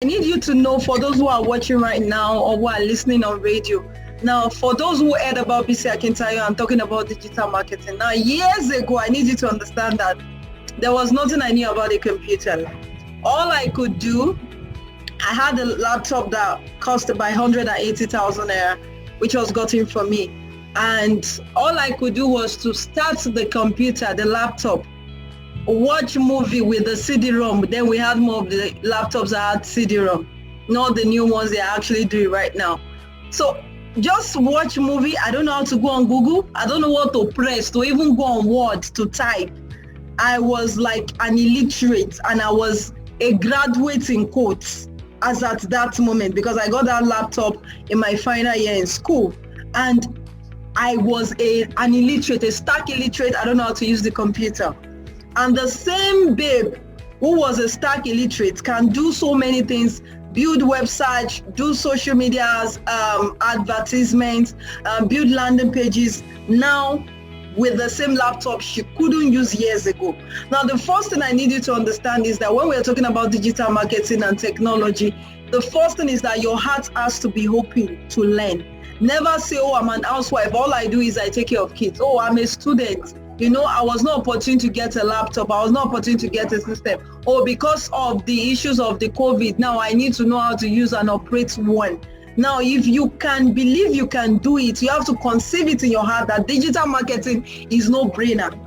I need you to know, for those who are watching right now or who are listening on radio, now for those who heard about Bisi Akintayo, I'm talking about digital marketing. Now, years ago, I need you to understand that there was nothing I knew about a computer. All I could do, I had a laptop that cost about 180,000 naira, which was gotten for me. And all I could do was to start the computer, the laptop, watch movie with the CD-ROM. Then we had more of the laptops that had CD-ROM, not the new ones they are actually doing right now. So just watch movie. I don't know how to go on Google. I don't know what to press to even go on Word to type. I was like an illiterate, and I was a graduate in quotes as at that moment, because I got that laptop in my final year in school. And I was an illiterate, a stark illiterate. I don't know how to use the computer. And the same babe who was a stark illiterate can do so many things, build websites, do social medias, advertisements, build landing pages. Now, with the same laptop she couldn't use years ago. Now, the first thing I need you to understand is that when we're talking about digital marketing and technology, the first thing is that your heart has to be open to learn. Never say, oh, I'm an housewife, all I do is I take care of kids. Oh, I'm a student. You know, I was not opportune to get a laptop. I was not opportune to get a system. Oh, because of the issues of the COVID, now I need to know how to use and operate one. Now, if you can believe you can do it, you have to conceive it in your heart that digital marketing is no brainer.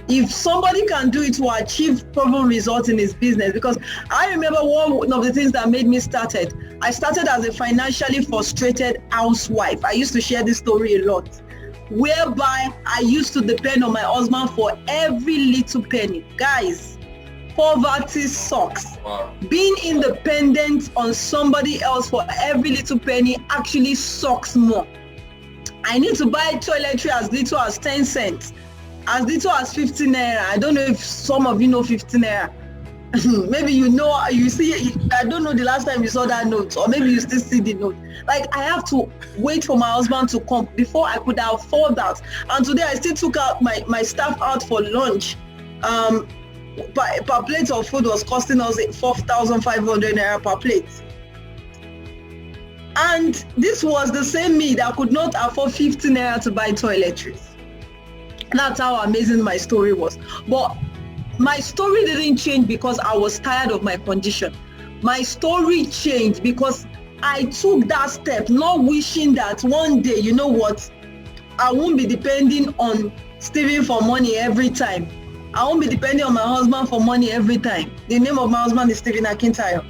If somebody can do it to achieve proven results in his business, because I remember one of the things that made me started. I started as a financially frustrated housewife. I used to share this story a lot, whereby I used to depend on my husband for every little penny. Guys, poverty sucks. Wow. Being independent on somebody else for every little penny actually sucks more. I need to buy toiletry as little as 10 cents, as little as 15 naira. I don't know if some of you know 15 naira. Maybe you know, you see, I don't know the last time you saw that note, or maybe you still see the note. Like, I have to wait for my husband to come before I could afford that. And today I still took out my staff out for lunch. Per plate of food was costing us 4,500 naira per plate. And this was the same me that could not afford 50 naira to buy toiletries. That's how amazing my story was. But my story didn't change because I was tired of my condition. My story changed because I took that step, not wishing that one day, you know what, I won't be depending on Steven for money every time. I won't be depending on my husband for money every time. The name of my husband is Steven Akintayo.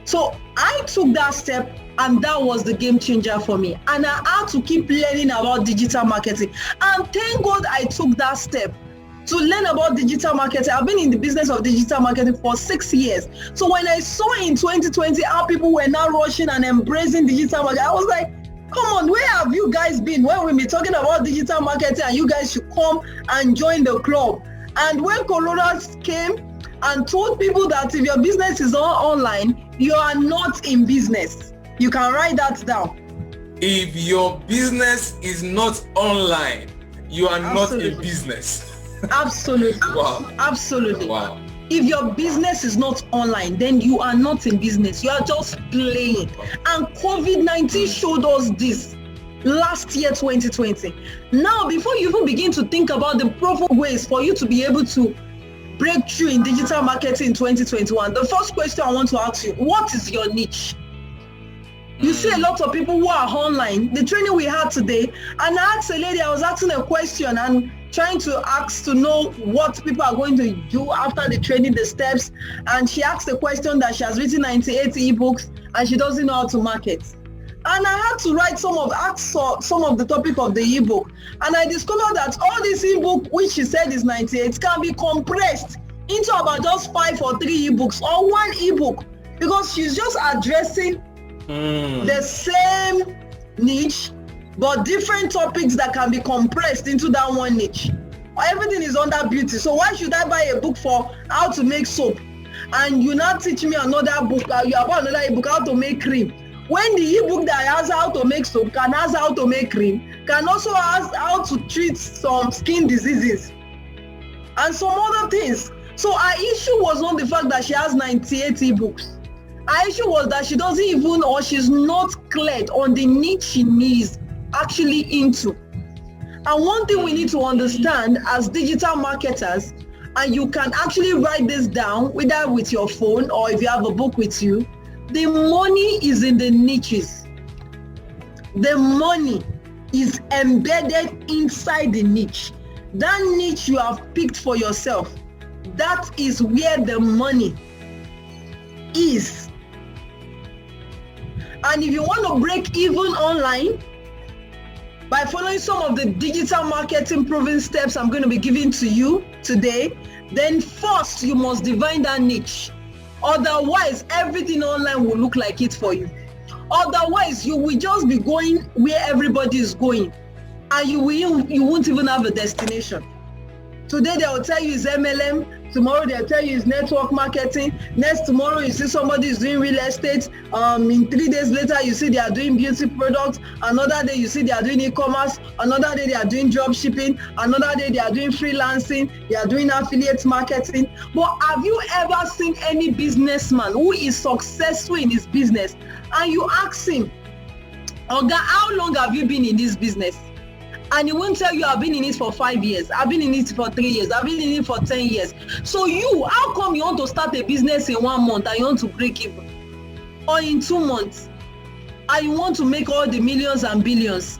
So I took that step, and that was the game changer for me. And I had to keep learning about digital marketing. And thank God I took that step to learn about digital marketing. I've been in the business of digital marketing for 6 years. So when I saw in 2020 how people were now rushing and embracing digital marketing, I was like, come on, where have you guys been when we've been talking about digital marketing and you guys should come and join the club? And when Corona came and told people that if your business is online, you are not in business. You can write that down. If your business is not online, you are not in business. Absolutely. Wow. Absolutely. Wow. If your business is not online, then you are not in business. You are just playing. And COVID-19 showed us this last year, 2020. Now, before you even begin to think about the proper ways for you to be able to break through in digital marketing in 2021, the first question I want to ask you, what is your niche? You see a lot of people who are online. The training we had today, and I asked a lady, I was asking a question and trying to ask to know what people are going to do after the training, the steps. And she asked a question that she has written 98 ebooks and she doesn't know how to market. And I had to write some of the topic of the ebook. And I discovered that all this ebook, which she said is 98, can be compressed into about just 5 or 3 ebooks or 1 ebook, because she's just addressing the same niche, but different topics that can be compressed into that one niche. Everything is under beauty. So why should I buy a book for how to make soap, and you now teach me another book, you have another ebook how to make cream, when the ebook that has how to make soap can ask how to make cream, can also ask how to treat some skin diseases and some other things. So our issue was not the fact that she has 98 ebooks. Her issue was that she doesn't even, or she's not clear on the niche she needs actually into. And one thing we need to understand as digital marketers, and you can actually write this down, whether with your phone or if you have a book with you, the money is in the niches. The money is embedded inside the niche. That niche you have picked for yourself, that is where the money is. And if you want to break even online, by following some of the digital marketing proven steps I'm going to be giving to you today, then first you must define that niche. Otherwise, everything online will look like it for you. Otherwise, you will just be going where everybody is going, and you won't even have a destination. Today they will tell you it's MLM. Tomorrow they'll tell you it's network marketing. Next tomorrow you see somebody is doing real estate. In 3 days later you see they are doing beauty products. Another day you see they are doing e-commerce. Another day they are doing drop shipping. Another day they are doing freelancing. They are doing affiliate marketing. But have you ever seen any businessman who is successful in his business and you ask him, Oga, how long have you been in this business? And he won't tell you, I've been in it for 5 years, I've been in it for 3 years, I've been in it for 10 years. So how come you want to start a business in 1 month and you want to break even? Or in 2 months, and you want to make all the millions and billions?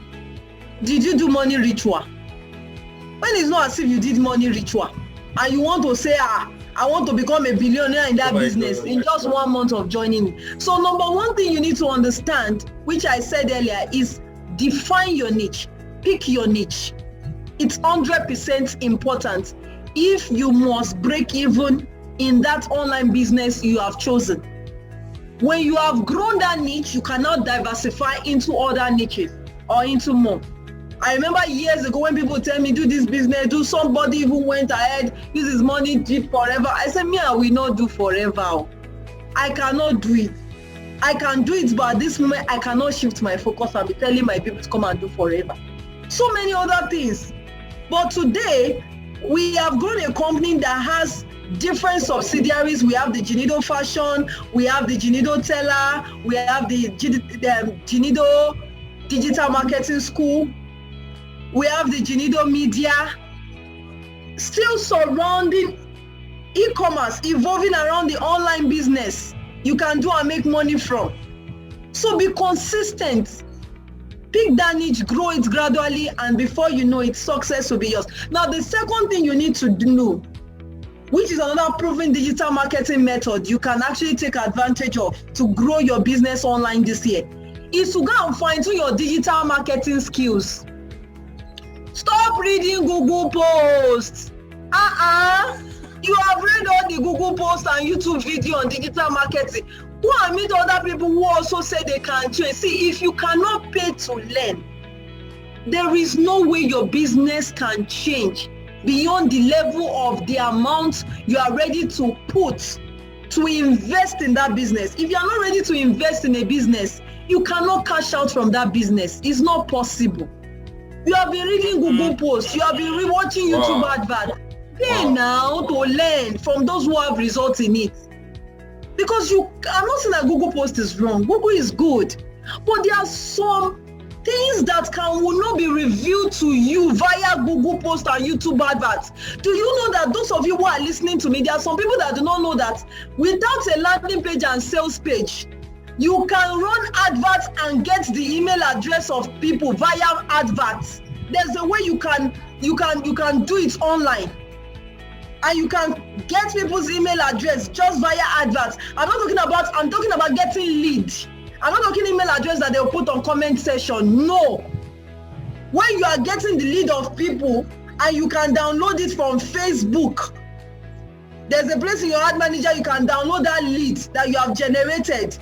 Did you do money ritual? When it's not as if you did money ritual, and you want to say, I want to become a billionaire in that business in just 1 month of joining. So number one thing you need to understand, which I said earlier, is define your niche. Pick your niche. It's 100% important if you must break even in that online business you have chosen. When you have grown that niche, you cannot diversify into other niches or into more. I remember years ago when people tell me, do this business, somebody even went ahead, this is money deep forever. I said, me, I will not do forever. I cannot do it. I can do it, but at this moment, I cannot shift my focus and be telling my people to come and do forever. So many other things. But today, we have grown a company that has different subsidiaries. We have the Genido Fashion, we have the Genido Teller, we have the Genido Digital Marketing School, we have the Genido Media, still surrounding e-commerce, evolving around the online business you can do and make money from. So be consistent. Pick that niche, grow it gradually, and before you know it, success will be yours. Now, the second thing you need to know, which is another proven digital marketing method you can actually take advantage of to grow your business online this year, is to go and fine-tune your digital marketing skills. Stop reading Google posts. You have read all the Google posts and YouTube video on digital marketing. Go and meet other people who also say they can change. See, if you cannot pay to learn, there is no way your business can change beyond the level of the amount you are ready to put to invest in that business. If you are not ready to invest in a business, you cannot cash out from that business. It's not possible. You have been reading Google posts, you have been rewatching YouTube adverts. Pay now to learn from those who have results in it. Because I'm not saying that Google post is wrong. Google is good. But there are some things that will not be revealed to you via Google post and YouTube adverts. Do you know that those of you who are listening to me, there are some people that do not know that without a landing page and sales page, you can run adverts and get the email address of people via adverts. There's a way you can do it online. And you can get people's email address just via adverts. I'm talking about getting leads. I'm not talking email address that they'll put on comment section. No. When you are getting the lead of people and you can download it from Facebook, there's a place in your ad manager you can download that lead that you have generated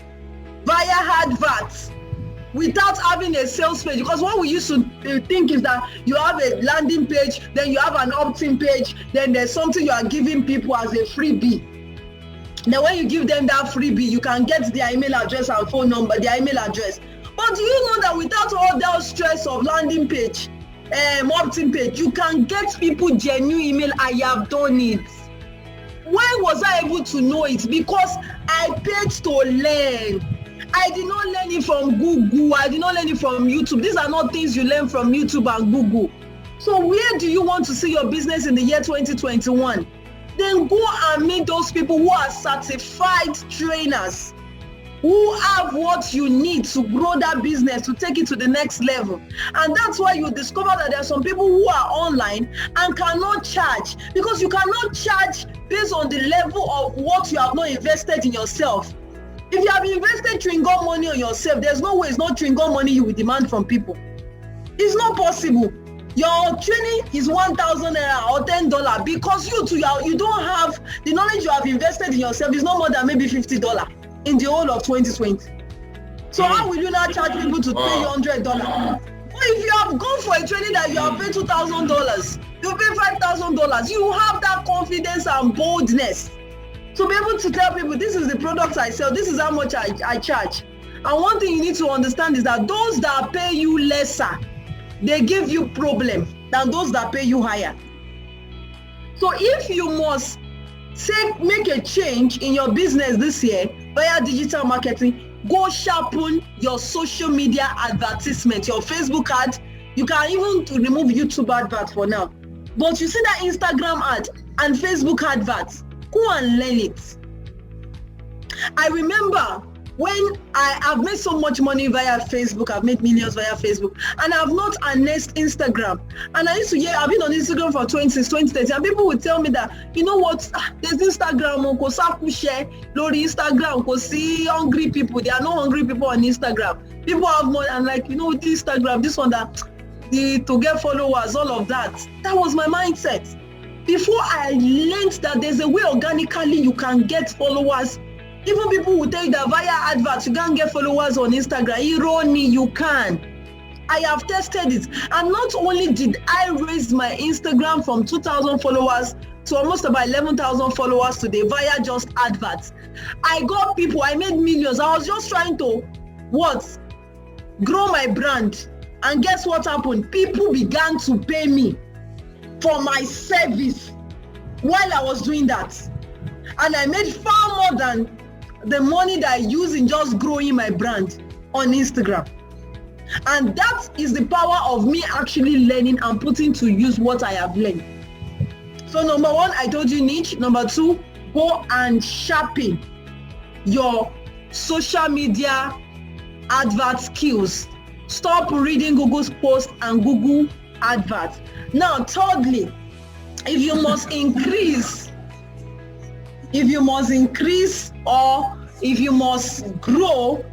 via adverts without having a sales page. Because what we used to think is that you have a landing page, then you have an opt-in page, then there's something you are giving people as a freebie. Then when you give them that freebie, you can get their email address and phone number, their email address. But do you know that without all that stress of landing page, opt-in page, you can get people genuine email? I have done it. When was I able to know it? Because I paid to learn. I did not learn it from Google. I did not learn it from YouTube. These are not things you learn from YouTube and Google. So where do you want to see your business in the year 2021? Then go and meet those people who are certified trainers, who have what you need to grow that business, to take it to the next level. And that's why you discover that there are some people who are online and cannot charge, because you cannot charge based on the level of what you have not invested in yourself. If you have invested chewing gum money on yourself, there's no way it's not chewing gum money you will demand from people. It's not possible. Your training is 1,000 naira or $10 because you don't have the knowledge you have invested in yourself is no more than maybe $50 in the whole of 2020. So how will you now charge people to pay you $100? But if you have gone for a training that you have paid $2,000, you pay $5,000, you have that confidence and boldness to be able to tell people, this is the product I sell, this is how much I charge. And one thing you need to understand is that those that pay you lesser, they give you problem than those that pay you higher. So if you must make a change in your business this year via digital marketing, go sharpen your social media advertisement, your Facebook ad. You can even remove YouTube advert for now. But you see that Instagram ad and Facebook adverts, go and learn it. I remember when I've made so much money via Facebook, I've made millions via Facebook, and I've not harnessed Instagram. And I used to hear, I've been on Instagram for 2013, and people would tell me that, you know what, there's Instagram, share, Lori Instagram, see hungry people. There are no hungry people on Instagram. People have money, and like, you know, this Instagram, this one, that to get followers, all of that. That was my mindset. Before I learned that there's a way organically you can get followers. Even people will tell you that via adverts you can't get followers on Instagram. Irony, you can. I have tested it. And not only did I raise my Instagram from 2,000 followers to almost about 11,000 followers today via just adverts. I got people, I made millions. I was just trying to, grow my brand. And guess what happened? People began to pay me for my service while I was doing that. And I made far more than the money that I use in just growing my brand on Instagram. And that is the power of me actually learning and putting to use what I have learned. So number one, I told you niche. Number two, go and sharpen your social media advert skills. Stop reading Google's posts and Google adverts. Now, thirdly, if you must increase or if you must grow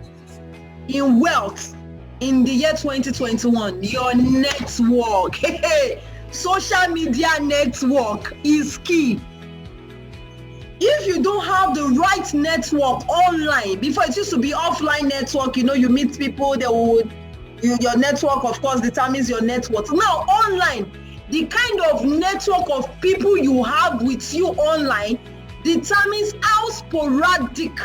in wealth in the year 2021, your network, social media network is key. If you don't have the right network online, before it used to be offline network, you know, you meet people, your network, of course, determines your net worth. Now, online, the kind of network of people you have with you online determines how sporadic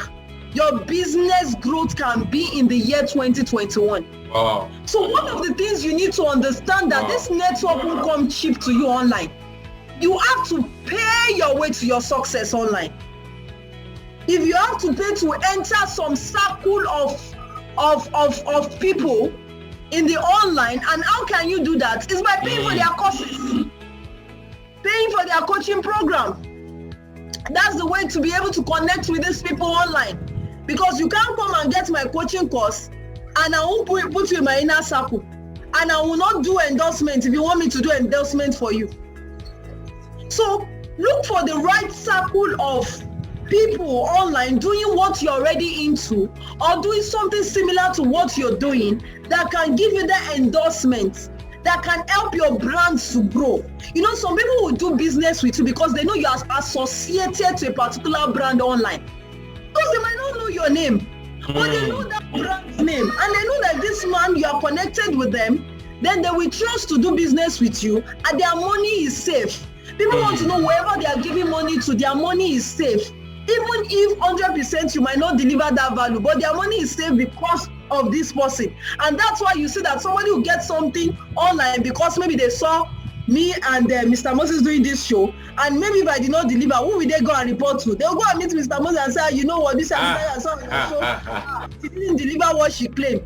your business growth can be in the year 2021. Wow. So one of the things you need to understand that this network won't come cheap to you online. You have to pay your way to your success online. If you have to pay to enter some circle of people in the online, and how can you do that? It's by paying for their courses, paying for their coaching program. That's the way to be able to connect with these people online, because you can't come and get my coaching course and I won't put you in my inner circle, and I will not do endorsement if you want me to do endorsement for you. So look for the right circle of people online doing what you're already into, or doing something similar to what you're doing that can give you the endorsement, that can help your brand to grow. You know, some people will do business with you because they know you are associated to a particular brand online. Because they might not know your name, but they know that brand's name, and they know that this man, you are connected with them, then they will trust to do business with you, and their money is safe. People want to know wherever they are giving money to, their money is safe. Even if 100% you might not deliver that value, but their money is safe because of this person. And that's why you see that somebody will get something online because maybe they saw me and Mr. Moses doing this show, and maybe if I did not deliver, who will they go and report to? They'll go and meet Mr. Moses and say, you know what, this Akintayo, she didn't deliver what she claimed.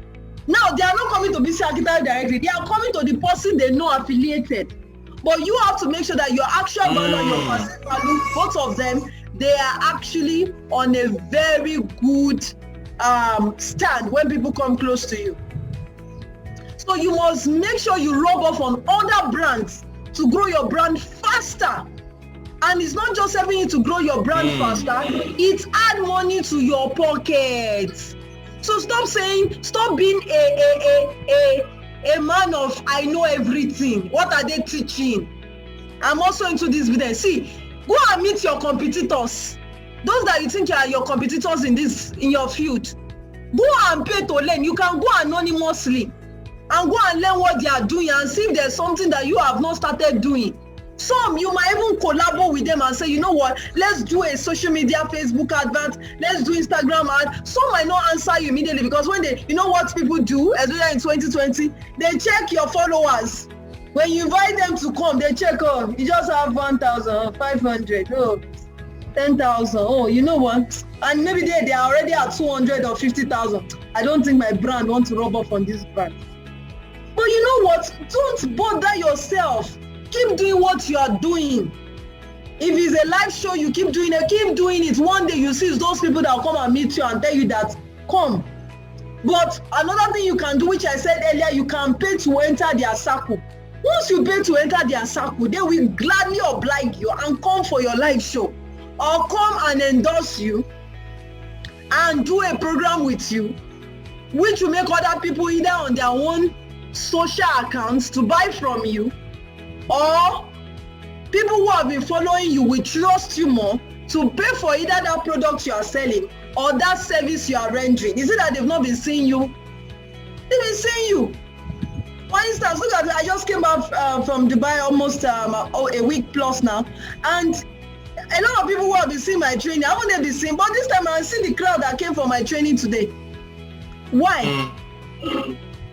Now they are not coming to Bisi Akintayo directly, they are coming to the person they know affiliated. But you have to make sure that your actual value and your perceived value, both of them, they are actually on a very good stand when people come close to you. So you must make sure you rub off on other brands to grow your brand faster. And it's not just helping you to grow your brand faster, it's add money to your pockets. So stop being a man of I know everything. What are they teaching? I'm also into this business. See, go and meet your competitors. Those that you think are your competitors in your field. Go and pay to learn. You can go anonymously and go and learn what they are doing and see if there's something that you have not started doing. Some, you might even collaborate with them and say, you know what, let's do a social media Facebook advert, let's do Instagram ad. Some might not answer you immediately because when they, you know what people do, especially in 2020, they check your followers. When you invite them to come, they check, oh, you just have 1,500, oh, 10,000, oh, you know what? And maybe they are already at 200 or 50,000. I don't think my brand wants to rub off on this brand. But you know what? Don't bother yourself. Keep doing what you are doing. If it's a live show, you keep doing it. One day you see those people that will come and meet you and tell you that, come. But another thing you can do, which I said earlier, you can pay to enter their circle. Once you pay to enter their circle, they will gladly oblige you and come for your live show. Or come and endorse you and do a program with you, which will make other people either on their own social accounts to buy from you, or people who have been following you will trust you more to pay for either that product you are selling or that service you are rendering. Is it that they've not been seeing you? They've been seeing you. For instance, look at it. I just came back from Dubai almost a week plus now, and a lot of people who have been seeing my training, I haven't been seeing, but this time I see the crowd that came for my training today. Why?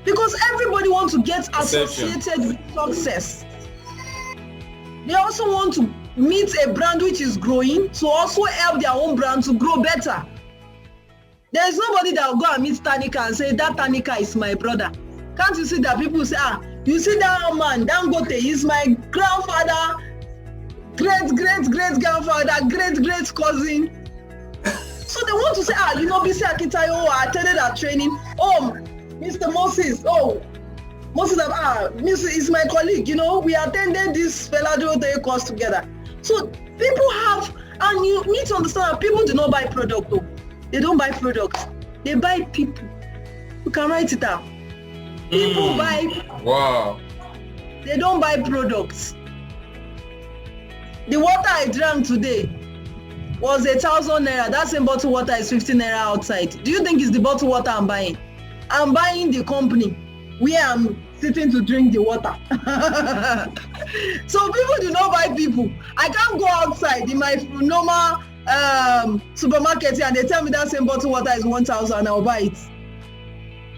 Because everybody wants to get associated with success. They also want to meet a brand which is growing to also help their own brand to grow better. There is nobody that will go and meet Tanika and say, that Tanika is my brother. Can't you see that people say, you see that man, Dangote is my grandfather, great-great-great-grandfather, great-great cousin. So they want to say, you know, Bisi Akintayo, I attended our training. Oh, Mr. Moses, Moses is my colleague, you know, we attended this Felado course together. So people have, and you need to understand that people do not buy product though. They don't buy products. They buy people. You can write it down. People buy. Wow. They don't buy products. The water I drank today was 1,000 naira. That same bottle water is 15 naira outside. Do you think it's the bottle water I'm buying? I'm buying the company where I'm sitting to drink the water. So people do not buy people. I can't go outside in my normal supermarket and they tell me that same bottle water is 1,000, I'll buy it.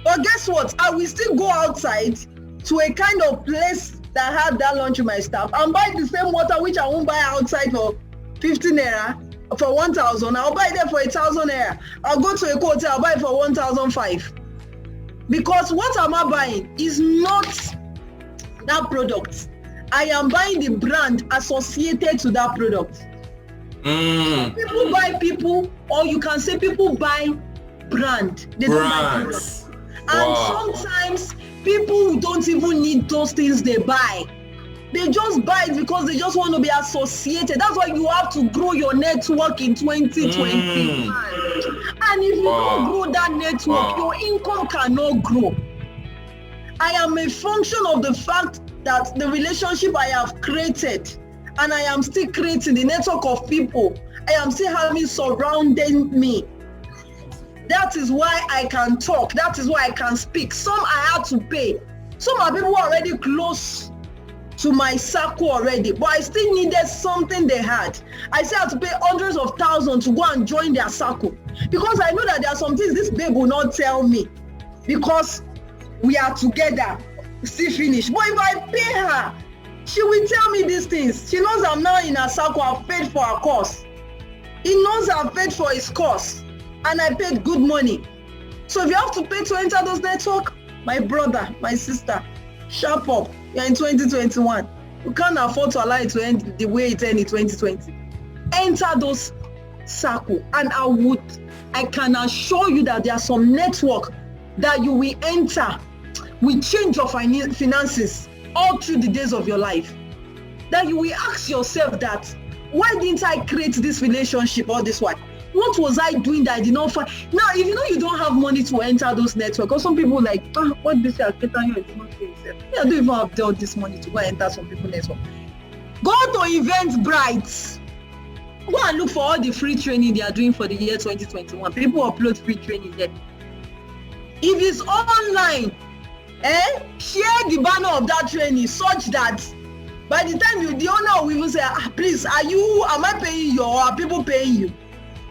But guess what? I will still go outside to a kind of place that had that lunch with my staff and buy the same water which I won't buy outside for 50 naira, for 1,000. I'll buy it there for 1,000 naira. I'll go to a hotel, I'll buy it for 1,500. Because what am I buying is not that product. I am buying the brand associated to that product. So people buy people, or you can say people buy brand. They don't buy product. And sometimes people don't even need those things they buy. They just buy it because they just want to be associated. That's why you have to grow your network in 2020. And if you don't grow that network, your income cannot grow. I am a function of the fact that the relationship I have created, and I am still creating the network of people I am still having surrounding me. That is why I can talk. That is why I can speak. Some I had to pay. Some are people who are already close to my circle already, but I still needed something they had. I still had to pay hundreds of thousands to go and join their circle because I know that there are some things this babe will not tell me because we are together, still finish. But if I pay her She will tell me these things. She knows I'm now in a circle. I've paid for her course. He knows I've paid for his course. And I paid good money. So if you have to pay to enter those networks, my brother, my sister, sharp up. You're in 2021. You can't afford to allow it to end the way it ended in 2020. Enter those circles. And I can assure you that there are some network that you will enter will change your finances all through the days of your life. That you will ask yourself that, why didn't I create this relationship all this while? What was I doing that I did not find? Now, if you know you don't have money to enter those networks, or some people like, what Bisi Akintayo is not doing himself. I don't even have all this money to go and enter some people's network. Go to Eventbrite. Go and look for all the free training they are doing for the year 2021. People upload free training there. If it's online, share the banner of that training such that by the time the owner will even say, please, am I paying you or are people paying you?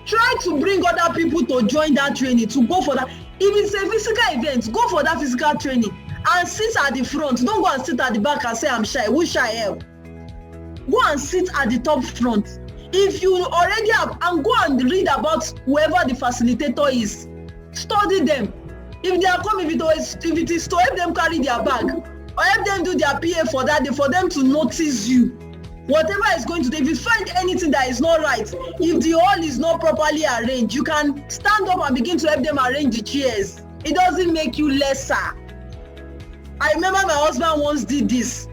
Try to bring other people to join that training, to go for that. If it's a physical event, go for that physical training and sit at the front. Don't go and sit at the back and say, I'm shy. Who shy help? Go and sit at the top front. If you already have, and go and read about whoever the facilitator is. Study them. If they are coming, if it is to help them carry their bag, or help them do their PA for that day, for them to notice you. Whatever is going to do, if you find anything that is not right, if the hall is not properly arranged, you can stand up and begin to help them arrange the chairs. It doesn't make you lesser. I remember my husband once did this.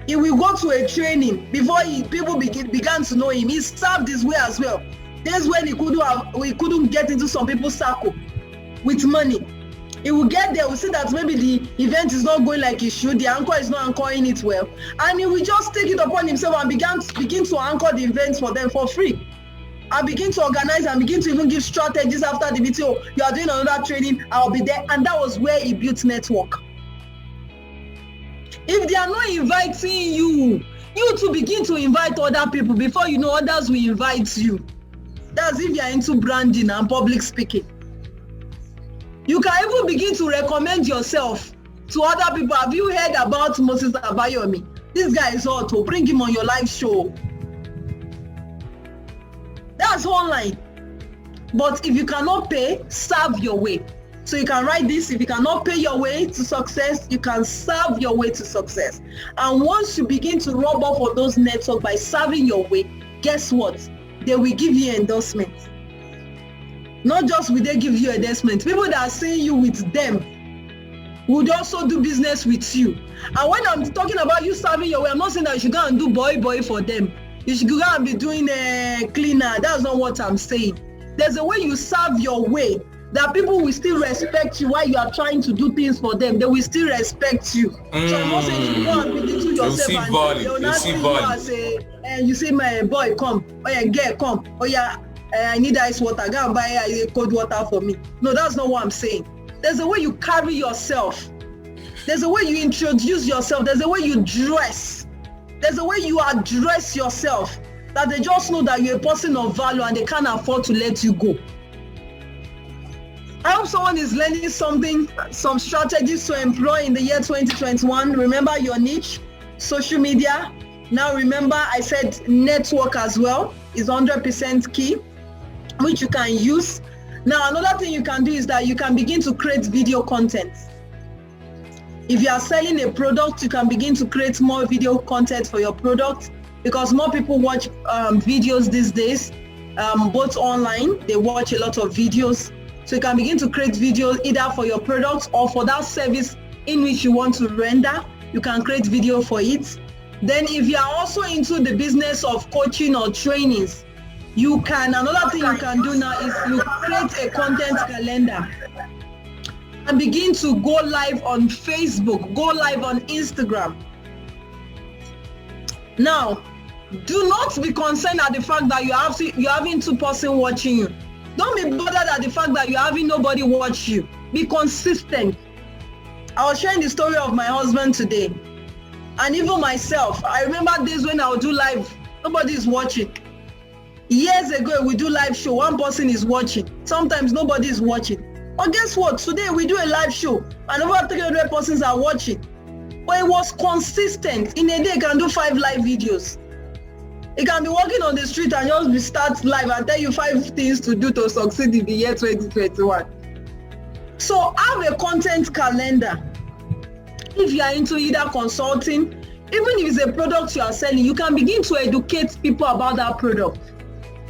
He will go to a training before people began to know him. He served this way as well. That's when we couldn't get into some people's circle with money. He will get there, will see that maybe the event is not going like it should, the anchor is not anchoring it well, and he will just take it upon himself and begin to anchor the events for them for free. And begin to organize and begin to even give strategies after the meeting. Oh, you are doing another training, I'll be there. And that was where he built network. If they are not inviting you, you to begin to invite other people before you know others will invite you. That's if you are into branding and public speaking. You can even begin to recommend yourself to other people. Have you heard about Moses Abayomi? This guy is hot. Bring him on your live show. That's online. But if you cannot pay, serve your way. So you can write this. If you cannot pay your way to success, you can serve your way to success. And once you begin to rub off on those networks by serving your way, guess what? They will give you endorsements. Not just will they give you endorsement, people that are seeing you with them would also do business with you. And when I'm talking about you serving your way, I'm not saying that you should go and do boy for them. You should go and be doing a cleaner. That's not what I'm saying. There's a way you serve your way that people will still respect you while you are trying to do things for them. They will still respect you. So I'm not saying you go and be into yourself and they will not see you and say, you say, my boy, come. Oh yeah, girl, come. Oh yeah. I need ice water. Go and buy cold water for me. No, that's not what I'm saying. There's a way you carry yourself. There's a way you introduce yourself. There's a way you dress. There's a way you address yourself that they just know that you're a person of value and they can't afford to let you go. I hope someone is learning something, some strategies to employ in the year 2021. Remember your niche, social media. Now remember, I said network as well is 100% key, which you can use. Now, another thing you can do is that you can begin to create video content. If you are selling a product, you can begin to create more video content for your product because more people watch videos these days, both online. They watch a lot of videos. So you can begin to create videos either for your product or for that service in which you want to render. You can create video for it. Then if you are also into the business of coaching or trainings, you can, another thing you can do now is you create a content calendar and begin to go live on Facebook, go live on Instagram. Now, do not be concerned at the fact that you're having 2 person watching you. Don't be bothered at the fact that you're having nobody watch you. Be consistent. I was sharing the story of my husband today. And even myself, I remember days when I would do live, nobody is watching. Years ago, we do live show, 1 person is watching. Sometimes nobody is watching. But guess what? Today we do a live show and over 300 persons are watching. But it was consistent. In a day, you can do 5 live videos. You can be walking on the street and just start live and tell you 5 things to do to succeed in the year 2021. So have a content calendar. If you are into either consulting, even if it's a product you are selling, you can begin to educate people about that product.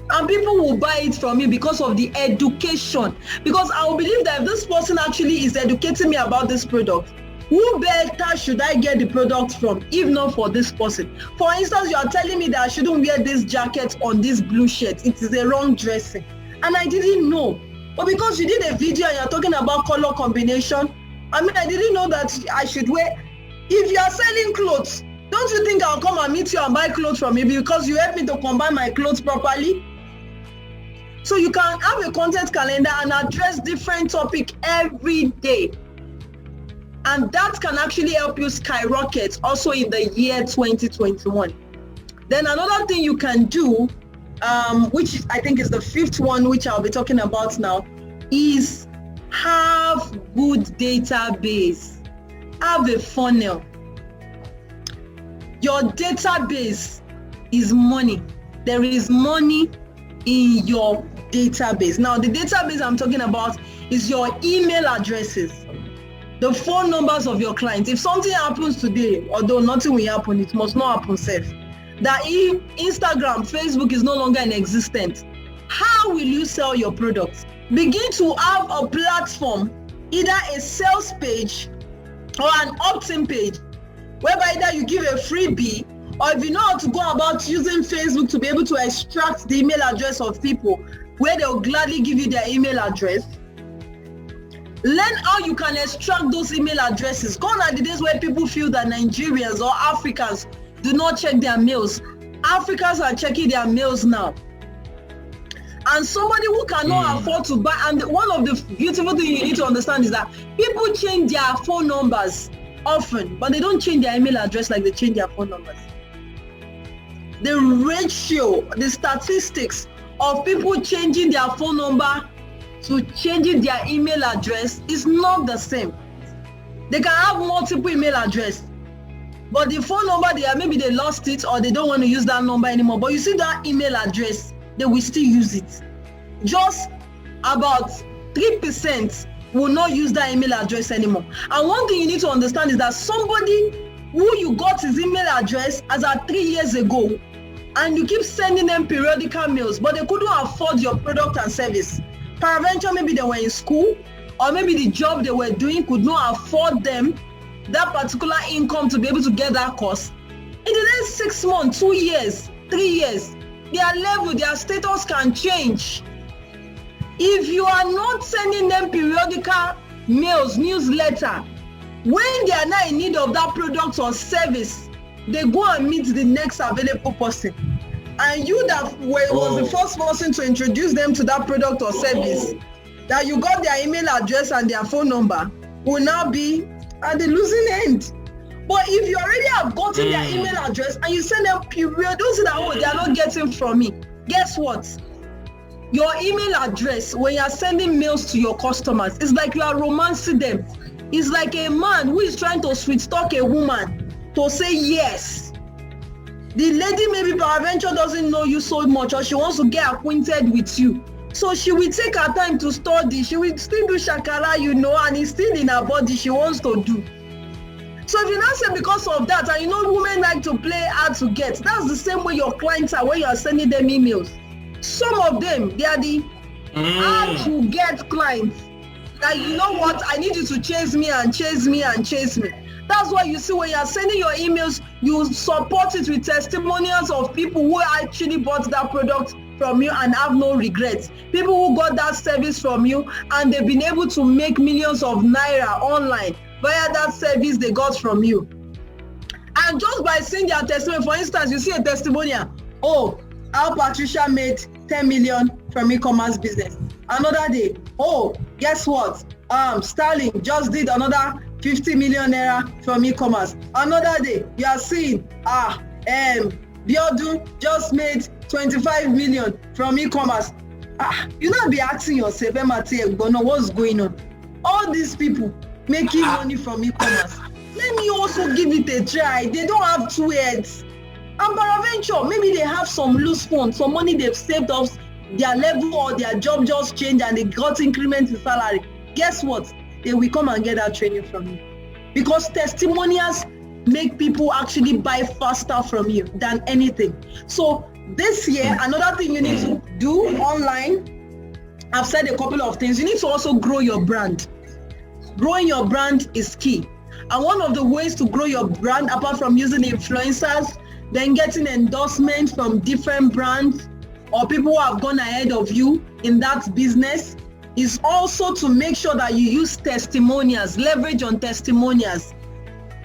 And people will buy it from you because of the education. Because I will believe that if this person actually is educating me about this product, who better should I get the product from if not for this person? For instance, you are telling me that I shouldn't wear this jacket on this blue shirt. It is a wrong dressing. And I didn't know. But because you did a video and you're talking about color combination, I didn't know that I should wear. If you are selling clothes, don't you think I'll come and meet you and buy clothes from you because you help me to combine my clothes properly? So you can have a content calendar and address different topics every day. And that can actually help you skyrocket also in the year 2021. Then another thing you can do, which I think is the 5th one, which I'll be talking about now, is have good database. Have a funnel. Your database is money. There is money in your database. Now, the database I'm talking about is your email addresses, the phone numbers of your clients. If something happens today, although nothing will happen, it must not happen safe, that if Instagram, Facebook is no longer in existence, how will you sell your products? Begin to have a platform, either a sales page or an opt-in page, whereby either you give a freebie, or if you know how to go about using Facebook to be able to extract the email address of people, where they'll gladly give you their email address. Learn how you can extract those email addresses. Gone are the days where people feel that Nigerians or Africans do not check their mails. Africans are checking their mails now. And somebody who cannot afford to buy, and one of the beautiful things you need to understand is that people change their phone numbers often, but they don't change their email address like they change their phone numbers. The ratio, the statistics of people changing their phone number to changing their email address is not the same. They can have multiple email addresses, but the phone number, maybe they lost it or they don't want to use that number anymore. But you see that email address, they will still use it. Just about 3% will not use that email address anymore. And one thing you need to understand is that somebody who you got his email address as at 3 years ago, and you keep sending them periodical mails, but they couldn't afford your product and service. Peradventure, maybe they were in school, or maybe the job they were doing could not afford them that particular income to be able to get that course. In the next 6 months, 2 years, 3 years, their level, their status can change. If you are not sending them periodical mails, newsletter, when they are not in need of that product or service, they go and meet the next available person. And you that was the first person to introduce them to that product or service, that you got their email address and their phone number, will now be at the losing end. But if you already have gotten their email address and you send them period, don't say that, they are not getting from me. Guess what? Your email address, when you are sending mails to your customers, it's like you are romancing them. It's like a man who is trying to sweet talk a woman to say yes. The lady maybe peradventure doesn't know you so much, or she wants to get acquainted with you. So she will take her time to study. She will still do shakara, and it's still in her body she wants to do. So if you now say because of that, and women like to play hard to get, that's the same way your clients are when you are sending them emails. Some of them, they are the hard to get clients. Like, you know what, I need you to chase me and chase me and chase me. That's why you see when you are sending your emails, you support it with testimonials of people who actually bought that product from you and have no regrets. People who got that service from you and they've been able to make millions of naira online via that service they got from you. And just by seeing their testimony, for instance, you see a testimonial, how Patricia made 10 million from e-commerce business. Another day, guess what? Sterling just did another 50 million naira from e-commerce. Another day, you are seeing, Biodu just made 25 million from e-commerce. You not be asking yourself, what's going on? All these people making money from e-commerce. Let me also give it a try. They don't have 2 heads. And peradventure, maybe they have some loose funds, some money they've saved off their level or their job just changed and they got increment in salary. Guess what? They will come and get that training from you. Because testimonials make people actually buy faster from you than anything. So this year, another thing you need to do online, I've said a couple of things. You need to also grow your brand. Growing your brand is key. And one of the ways to grow your brand, apart from using influencers, then getting endorsement from different brands or people who have gone ahead of you in that business, is also to make sure that you use testimonials, leverage on testimonials.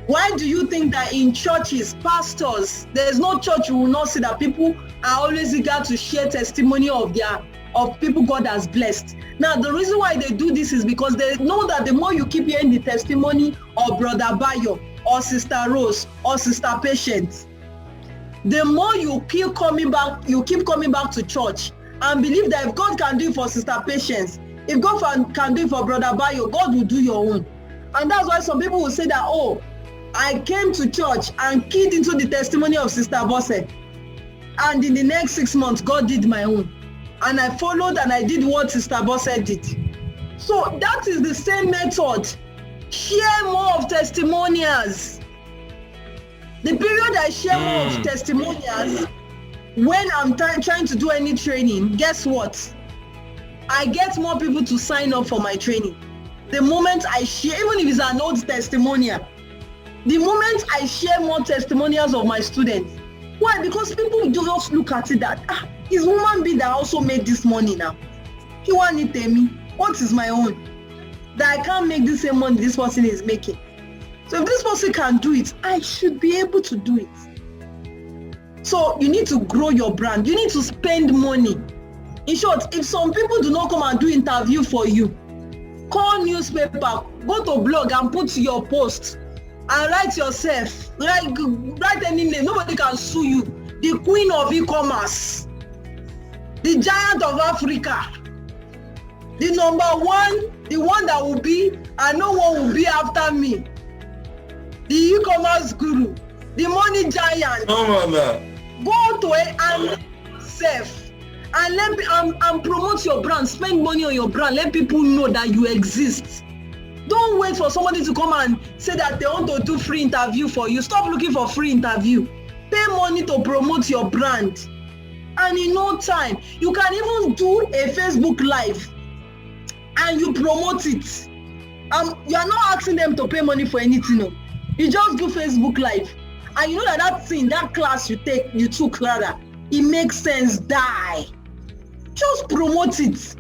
Why do you think that in churches, pastors, there's no church you will not see that people are always eager to share testimony of people God has blessed? Now, the reason why they do this is because they know that the more you keep hearing the testimony of Brother Bayo or Sister Rose or Sister Patience, the more you keep coming back to church and believe that if God can do it for Sister Patience, if God can do it for Brother Bayo, God will do your own. And that's why some people will say that, oh, I came to church and keyed into the testimony of Sister Bose, and in the next 6 months, God did my own. And I followed and I did what Sister Bose did. So that is the same method. Share more of testimonials. The period I share more of testimonials, when I'm trying to do any training, guess what? I get more people to sign up for my training. The moment I share, even if it's an old testimonial, the moment I share more testimonials of my students. Why? Because people just look at it that, is woman being that also made this money now? You want to tell me, what is my own? That I can't make the same money this person is making. So if this person can do it, I should be able to do it. So you need to grow your brand. You need to spend money. In short, if some people do not come and do interview for you, call newspaper, go to blog and put your post and write yourself. Write any name. Nobody can sue you. The queen of e-commerce, the giant of Africa, the number one, the one that will be, and no one will be after me. The e-commerce guru, the money giant. Oh, man. Go to it and self. And promote your brand. Spend money on your brand. Let people know that you exist. Don't wait for somebody to come and say that they want to do free interview for you. Stop looking for free interview. Pay money to promote your brand. And in no time, you can even do a Facebook Live and you promote it. You are not asking them to pay money for anything. No. You just do Facebook Live. And you know that thing, that class you took, it makes sense, die. Just promote it.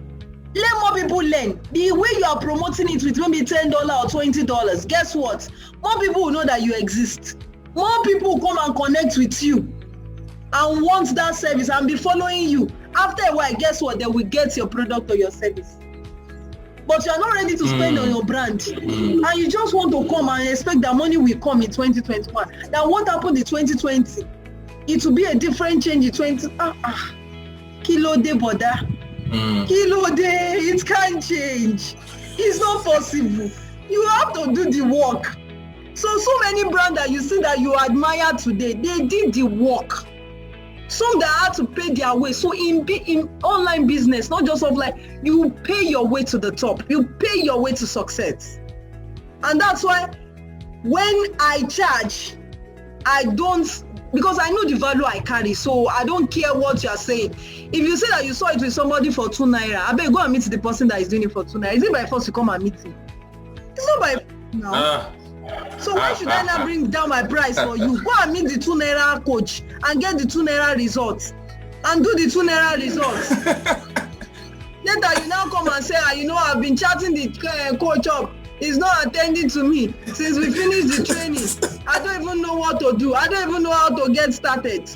Let more people learn. The way you are promoting it with maybe $10 or $20, guess what? More people will know that you exist. More people will come and connect with you and want that service and be following you. After a while, guess what? They will get your product or your service. But you are not ready to spend on your brand. And you just want to come and expect that money will come in 2021. Now what happened in 2020? It will be a different change in 2020. Kilo de boda. Kilo de, it can't change. It's not possible. You have to do the work. So many brands that you see that you admire today, they did the work. Some that had to pay their way. So in online business, not just offline, you pay your way to the top. You pay your way to success. And that's why when I charge, I don't, because I know the value I carry, so I don't care what you are saying. If you say that you saw it with somebody for 2 naira, I better go and meet the person that is doing it for 2 naira. Is it by force to come and meet him? It's not by now. So why should I not bring down my price for you? Go and meet the 2 naira coach and get the 2 naira results and do the 2 naira results. Later you now come and say, I've been chatting the coach up. He's not attending to me since we finished the training. I don't even know what to do. I don't even know how to get started.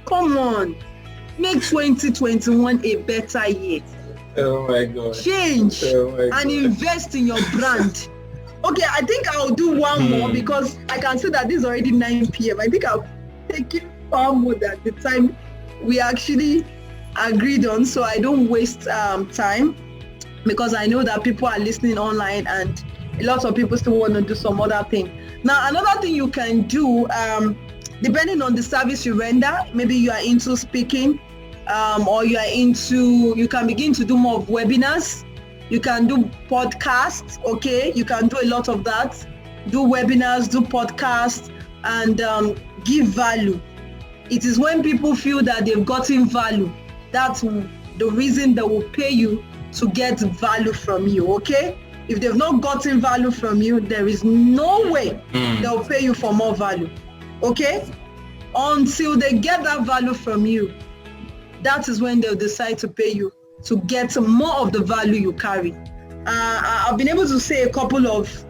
Come on. Make 2021 a better year. Oh my God. Change and invest in your brand. Okay, I think I'll do one more because I can see that this is already 9 p.m. I think I'll take it far more than the time we actually agreed on, so I don't waste time, because I know that people are listening online and A lot of people still want to do some other thing. Now, another thing you can do, depending on the service you render, maybe you are into speaking, or you can begin to do more of webinars. You can do podcasts, okay? You can do a lot of that. Do webinars, do podcasts, and give value. It is when people feel that they've gotten value, that's the reason they will pay you to get value from you, okay? If they've not gotten value from you, there is no way they'll pay you for more value, okay? Until they get that value from you, that is when they'll decide to pay you to get more of the value you carry. I've been able to say a couple of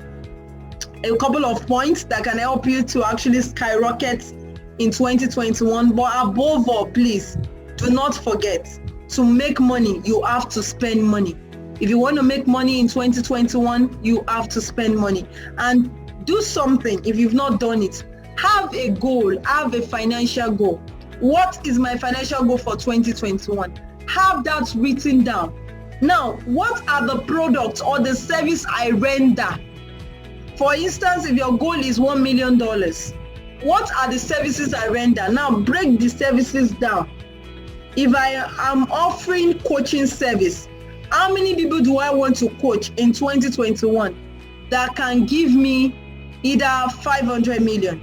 points that can help you to actually skyrocket in 2021. But above all, please do not forget, to make money, you have to spend money. If you want to make money in 2021, you have to spend money. And do something if you've not done it. Have a goal, have a financial goal. What is my financial goal for 2021? Have that written down. Now, what are the products or the service I render? For instance, if your goal is $1 million, what are the services I render? Now, break the services down. If I am offering coaching service, how many people do I want to coach in 2021 that can give me either 500 million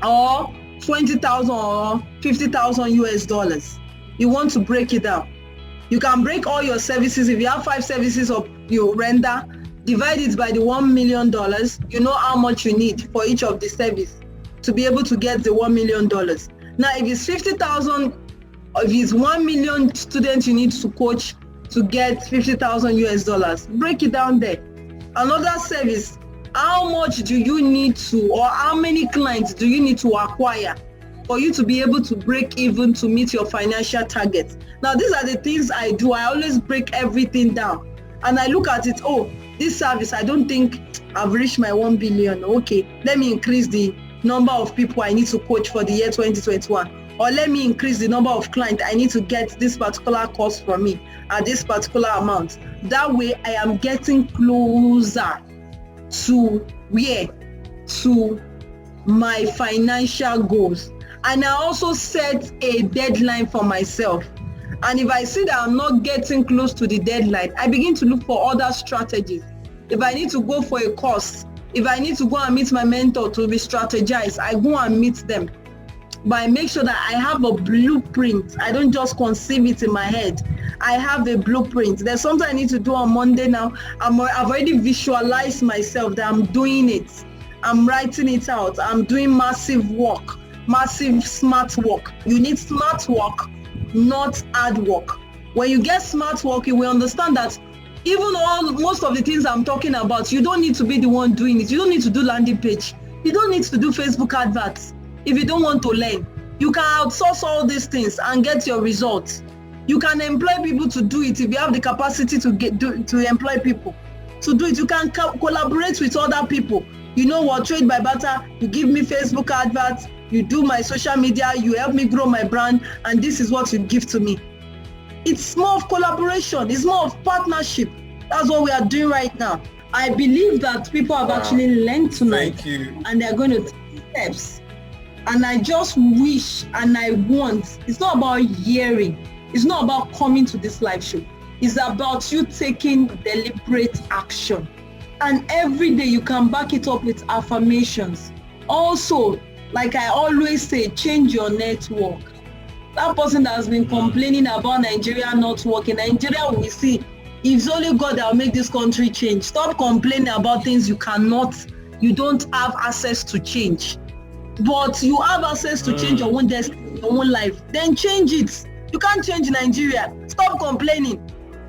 or 20,000 or 50,000 US dollars? You want to break it down. You can break all your services. If you have 5 services or you render, divide it by the $1 million. You know how much you need for each of the service to be able to get the $1 million. Now, if it's 50,000, if it's 1 million students you need to coach to get 50,000 US dollars, break it down there. Another service, how much do you need to, or how many clients do you need to acquire for you to be able to break even to meet your financial targets? Now, these are the things I do. I always break everything down. And I look at it, oh, this service, I don't think I've reached my 1 billion. Okay, let me increase the number of people I need to coach for the year 2021. Or let me increase the number of clients I need to get this particular course from me at this particular amount. That way, I am getting closer to where? To my financial goals. And I also set a deadline for myself. And if I see that I'm not getting close to the deadline, I begin to look for other strategies. If I need to go for a course, if I need to go and meet my mentor to re-strategize, I go and meet them. But I make sure that I have a blueprint. I don't just conceive it in my head. I have a blueprint. There's something I need to do on Monday now. I've already visualized myself that I'm doing it. I'm writing it out. I'm doing massive work, massive smart work. You need smart work, not hard work. When you get smart work, you will understand that even most of the things I'm talking about, you don't need to be the one doing it. You don't need to do landing page. You don't need to do Facebook adverts. If you don't want to learn, you can outsource all these things and get your results. You can employ people to do it. If you have the capacity to employ people to do it, you can collaborate with other people. You know what, trade by barter, you give me Facebook adverts, you do my social media, you help me grow my brand, and this is what you give to me. It's more of collaboration, it's more of partnership. That's what we are doing right now. I believe that people have actually learned tonight, and they're going to take steps. And I just wish and I want, it's not about hearing, it's not about coming to this live show. It's about you taking deliberate action. And every day you can back it up with affirmations. Also, like I always say, change your network. That person that has been complaining about Nigeria not working, Nigeria will see, it's only God that will make this country change. Stop complaining about things you don't have access to change. But you have access to change your own destiny, your own life. Then change it. You can't change Nigeria. Stop complaining.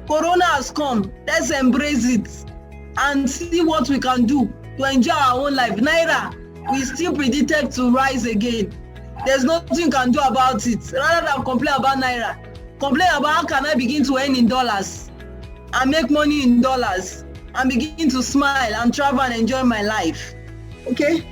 Corona has come. Let's embrace it and see what we can do to enjoy our own life. Naira, we still predicted to rise again. There's nothing you can do about it. Rather than complain about Naira, complain about how can I begin to earn in dollars and make money in dollars and begin to smile and travel and enjoy my life. Okay?